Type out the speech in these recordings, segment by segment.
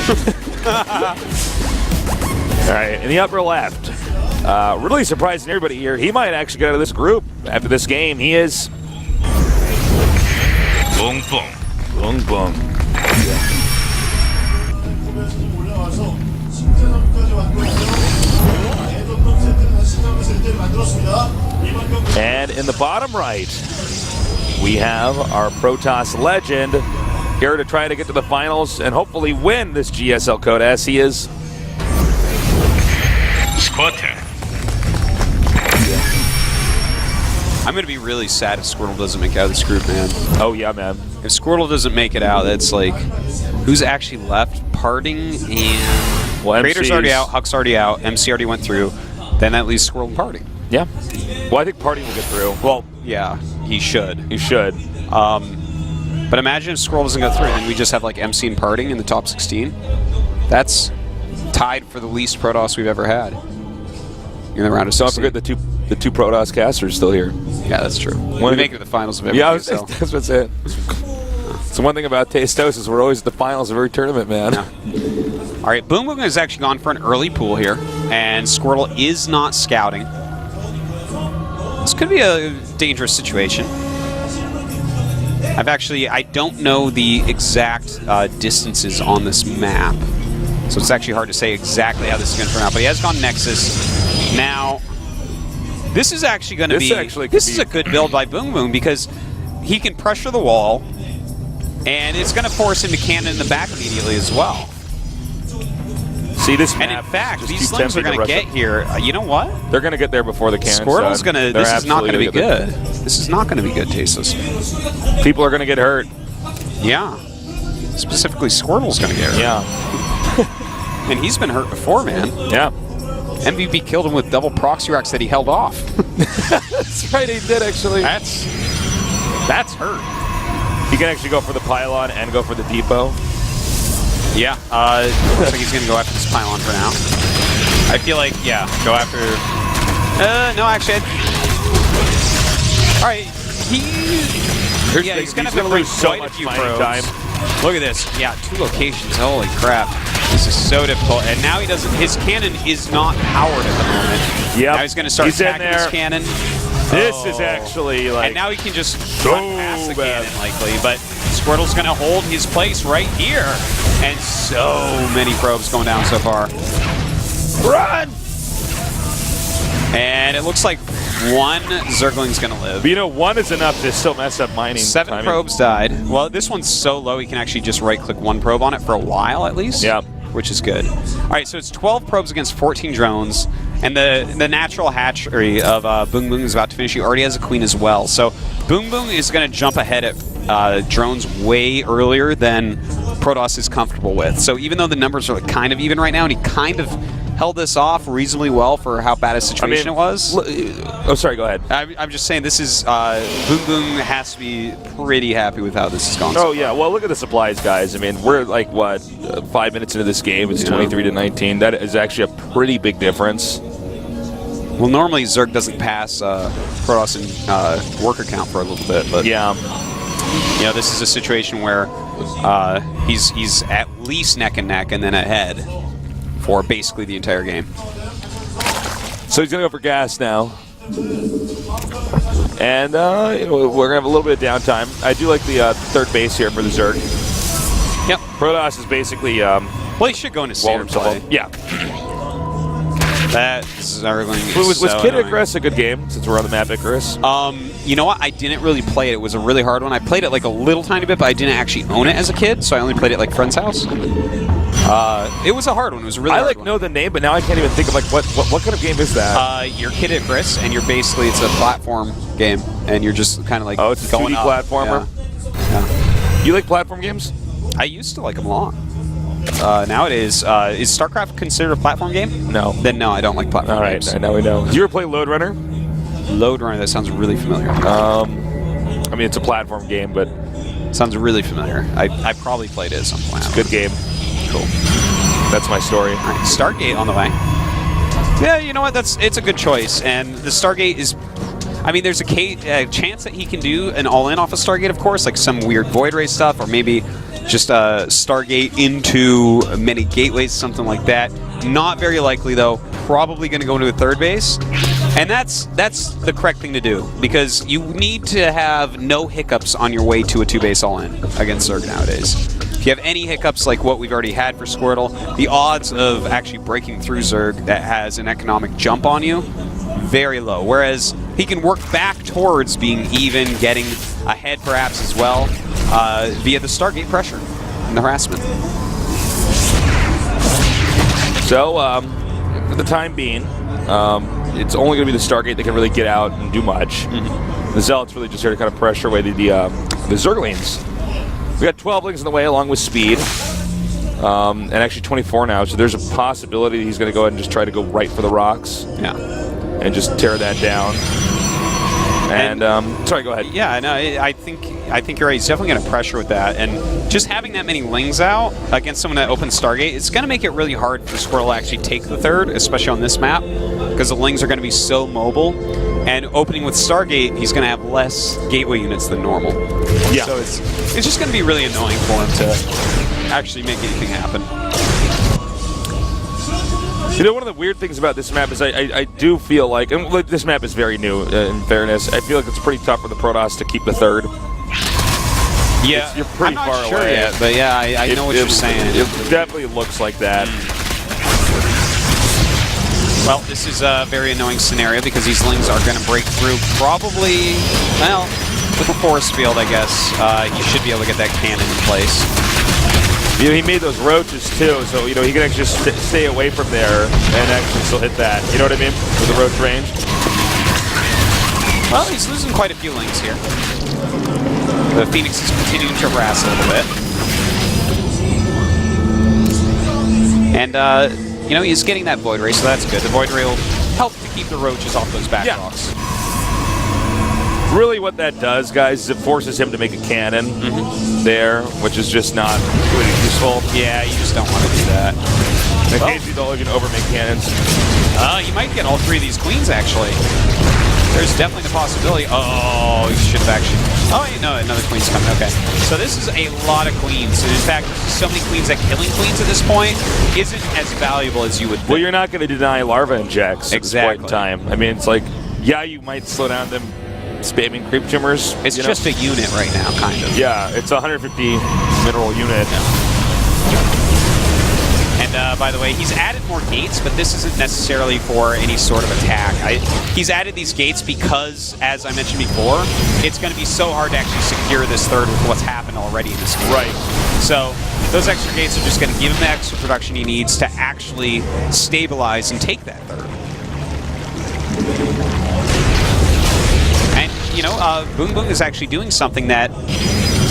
All right, in the upper left, really surprising everybody here. He might actually get out of this group after this game. He is BBoongBBoong. And in the bottom right, we have our Protoss legend here to try to get to the finals and hopefully win this GSL code as he is Squirtle. I'm going to be really sad if Squirtle doesn't make it out of this group, man. Oh, yeah, man. If Squirtle doesn't make it out, that's like, who's actually left? Parting and... Well, Crater's already out, Huck's already out, MC already went through. Then that leaves Squirtle and Parting. Yeah. Well, I think Parting will get through. Well, yeah, he should. He should. But imagine if Squirtle doesn't go through, and then we just have like MC and Parting in the top 16. That's tied for the least Protoss we've ever had in the round of 16. Don't forget the two Protoss casters still here. Yeah, that's true. When we make it to the finals of every GSL. That's what's it. It's one thing about Tastos is we're always at the finals of every tournament, man. Yeah. All right, BBoongBBoong has actually gone for an early pool here, and Squirtle is not scouting. This could be a dangerous situation. I don't know the exact distances on this map, so it's actually hard to say exactly how this is going to turn out. But he has gone Nexus. Now, this is actually going to be... This is a good build by BBoongBBoong because he can pressure the wall, and it's going to force him to cannon in the back immediately as well. See this map, and in fact, these slings are going to get here. You know what? They're going to get there before the cannon. Squirtle's going to... This is not going to be good. This is not going to be good, Tasteless. People are going to get hurt. Yeah. Specifically, Squirtle's going to get hurt. Yeah. And he's been hurt before, man. Yeah. MVP killed him with double proxy racks that he held off. That's right, he did actually. That's hurt. He can actually go for the pylon and go for the depot. Yeah, looks like he's going to go after this pylon for now. I feel like, yeah, go after... no, actually... All right, he's going to lose so much time. Look at this. Yeah, 2 locations. Holy crap. This is so difficult. And now he doesn't... His cannon is not powered at the moment. Yeah. Now he's going to start attacking his cannon. This is actually like... And now he can just run past the cannon, likely. But Squirtle's going to hold his place right here. And so many probes going down so far. Run! And it looks like 1 Zergling's going to live. But you know, 1 is enough to still mess up mining. 7 timing. Probes died. Well, this one's so low he can actually just right-click 1 probe on it for a while, at least. Yeah. Which is good. All right, so it's 12 probes against 14 drones. And the natural hatchery of BBoongBBoong is about to finish. He already has a queen as well. So BBoongBBoong is going to jump ahead at drones way earlier than Protoss is comfortable with. So even though the numbers are kind of even right now, and he kind of held this off reasonably well for how bad a situation it was. Oh, sorry, go ahead. I'm just saying this is, BBoongBBoong has to be pretty happy with how this has gone. Oh, yeah. Well, look at the supplies, guys. I mean, we're like, what, 5 minutes into this game. It's 23 to 19. That is actually a pretty big difference. Well, normally Zerg doesn't pass Protoss in worker count for a little bit, but yeah, you know, this is a situation where he's at least neck and neck and then ahead for basically the entire game. So he's gonna go for gas now, and you know, we're gonna have a little bit of downtime. I do like the third base here for the Zerg. Yep. Protoss is basically well, he should go into standard play. Yeah. That Zergling was Kid Icarus a good game, since we're on the map Icarus? You know what? I didn't really play it. It was a really hard one. I played it like a little tiny bit, but I didn't actually own it as a kid, so I only played it like friend's house. It was a hard one. It was a really hard one. know the name, but now I can't even think of like what kind of game is that? You're Kid Icarus, and you're basically, it's a platform game, and you're just kind of like it's a 2D platformer? Yeah. You like platform games? I used to like them a lot. Nowadays, is StarCraft considered a platform game? No. Then no, I don't like platform games. All right, now we know. Did you ever play Load Runner? Load Runner, that sounds really familiar. I mean, it's a platform game, but... Sounds really familiar. I probably played it at some point. It's a good game. Cool. That's my story. All right, Stargate on the way. Yeah, you know what? It's a good choice. And the Stargate is... I mean, there's a chance that he can do an all-in off of Stargate, of course, like some weird Void Ray stuff, or maybe just Stargate into many gateways, something like that. Not very likely, though. Probably going to go into a third base. And that's the correct thing to do, because you need to have no hiccups on your way to a 2-base all-in against Zerg nowadays. If you have any hiccups like what we've already had for Squirtle, the odds of actually breaking through Zerg that has an economic jump on you, very low. Whereas he can work back towards being even, getting ahead perhaps as well, via the Stargate pressure and the harassment. So, for the time being, it's only going to be the Stargate that can really get out and do much. The Zealot's really just here to kind of pressure away the Zerglings. We got 12 lings in the way along with speed, and actually 24 now, so there's a possibility that he's going to go ahead and just try to go right for the rocks. Yeah. And just tear that down. And sorry, go ahead. Yeah, no, I think you're right. He's definitely going to pressure with that, and just having that many lings out against someone that opens Stargate, it's going to make it really hard for Squirtle to actually take the third, especially on this map, because the lings are going to be so mobile. And opening with Stargate, he's going to have less gateway units than normal. Yeah. So it's just going to be really annoying for him to actually make anything happen. You know, one of the weird things about this map is I do feel like, and this map is very new, in fairness, I feel like it's pretty tough for the Protoss to keep the third. Yeah, you're pretty I'm far not sure away. yet, but yeah, I know what you're saying. It definitely looks like that. Well, this is a very annoying scenario because these lings are going to break through probably, well, with a force field, I guess. You should be able to get that cannon in place. You know, he made those roaches too, so you know he can actually just stay away from there and actually still hit that. You know what I mean? With the roach range. Well, he's losing quite a few lings here. The Phoenix is continuing to harass a little bit. And, you know, he's getting that Void Ray, so that's good. The Void Ray will help to keep the roaches off those back rocks. Really what that does, guys, is it forces him to make a cannon there, which is just not really useful. Yeah, you just don't want to do that. In case you can overmake cannons. You might get all three of these queens, actually. There's definitely the possibility. Oh, you should have actually... Oh, no, another queen's coming. Okay. So this is a lot of queens. And in fact, so many queens that killing queens at this point isn't as valuable as you would think. Well, you're not going to deny larva injects at this point in time. I mean, it's like, yeah, you might slow down them spamming creep tumors. It's just a unit right now, kind of. Yeah, it's a 150 mineral unit. And by the way, he's added more gates, but this isn't necessarily for any sort of attack. He's added these gates because, as I mentioned before, it's going to be so hard to actually secure this third with what's happened already in this game. Right. So those extra gates are just going to give him the extra production he needs to actually stabilize and take that third. You know, BoongBoong is actually doing something that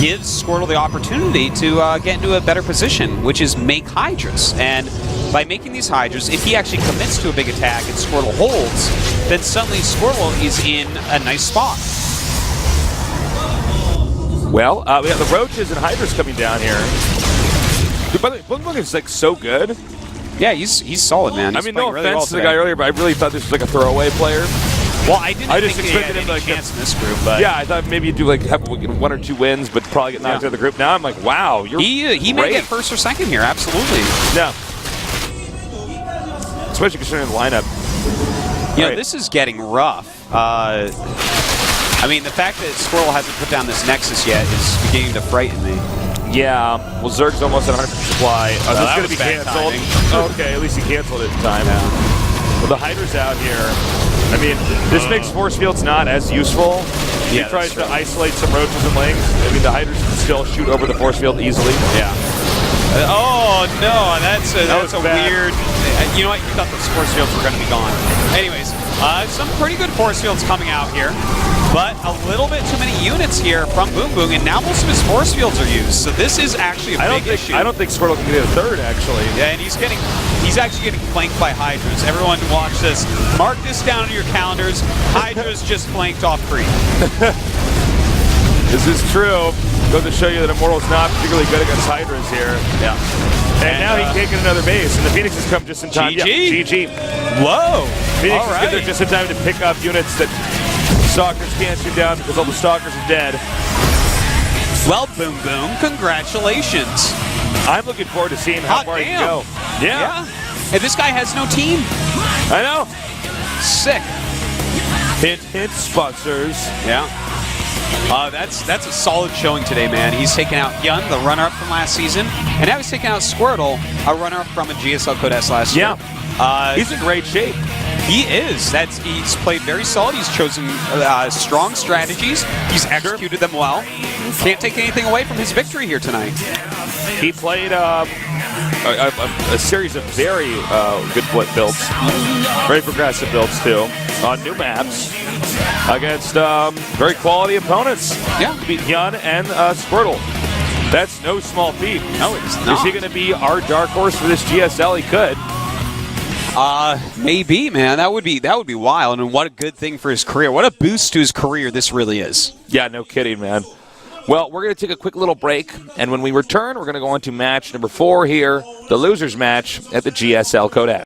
gives Squirtle the opportunity to get into a better position, which is make Hydras. And by making these Hydras, if he actually commits to a big attack and Squirtle holds, then suddenly Squirtle is in a nice spot. Well, we have the Roaches and Hydras coming down here. Dude, by the way, BoongBoong is like so good. Yeah, he's solid, man. He's I mean, no really offense well to the guy earlier, but I really thought this was like a throwaway player. Well, I didn't just think he had expected him any to chance in this group, but yeah, I thought maybe you'd do like have 1 or 2 wins, but probably get knocked out of the group. Now I'm like, wow, he may get first or second here, absolutely. Yeah, especially considering the lineup. You know, this is getting rough. I mean, the fact that Squirtle hasn't put down this Nexus yet is beginning to frighten me. Yeah, well, Zerg's almost at 100% supply. Oh, this is going to be canceled. Okay, at least he canceled it in time. Yeah. Well, the Hydra's out here. I mean, this makes force fields not as useful. He tries to isolate some roaches and lings. I mean, the Hydras can still shoot over the force field easily. Yeah. Oh, no, that's a weird... You know what? You thought those force fields were going to be gone. Anyways, some pretty good force fields coming out here, but a little bit too many units here from BoongBoong, and now most of his force fields are used. So this is actually a big issue. I don't think Squirtle can get a third, actually. Yeah, and he's actually getting flanked by Hydras. Everyone watch this. Mark this down on your calendars. Hydras just flanked off creep. This is true. Goes to show you that Immortal's not particularly good against Hydras here. Yeah. And now he can't get another base, and the Phoenix has come just in time. GG. Yeah, GG. Whoa. Phoenix is there just in time to pick up units that Stalkers can't shoot down because all the Stalkers are dead. Well, Boom Boom, congratulations. I'm looking forward to seeing how far he can go. Yeah. And this guy has no team. I know. Sick. Hint, sponsors. Yeah. That's a solid showing today, man. He's taken out Yun, the runner-up from last season, and now he's taking out Squirtle, a runner-up from a GSL Code S last year. Yeah. He's in great shape. He is. He's played very solid. He's chosen strong strategies. He's executed them well. Can't take anything away from his victory here tonight. He played a series of very good flip builds, very progressive builds too, on new maps against very quality opponents. Yeah. He beat Yun and Squirtle. That's no small feat. No, it's not. Is he going to be our dark horse for this GSL? He could. Maybe, man. That would be wild, and what a good thing for his career. What a boost to his career this really is. Yeah, no kidding, man. Well, we're going to take a quick little break, and when we return, we're going to go on to match number 4 here, the losers match at the GSL Code S.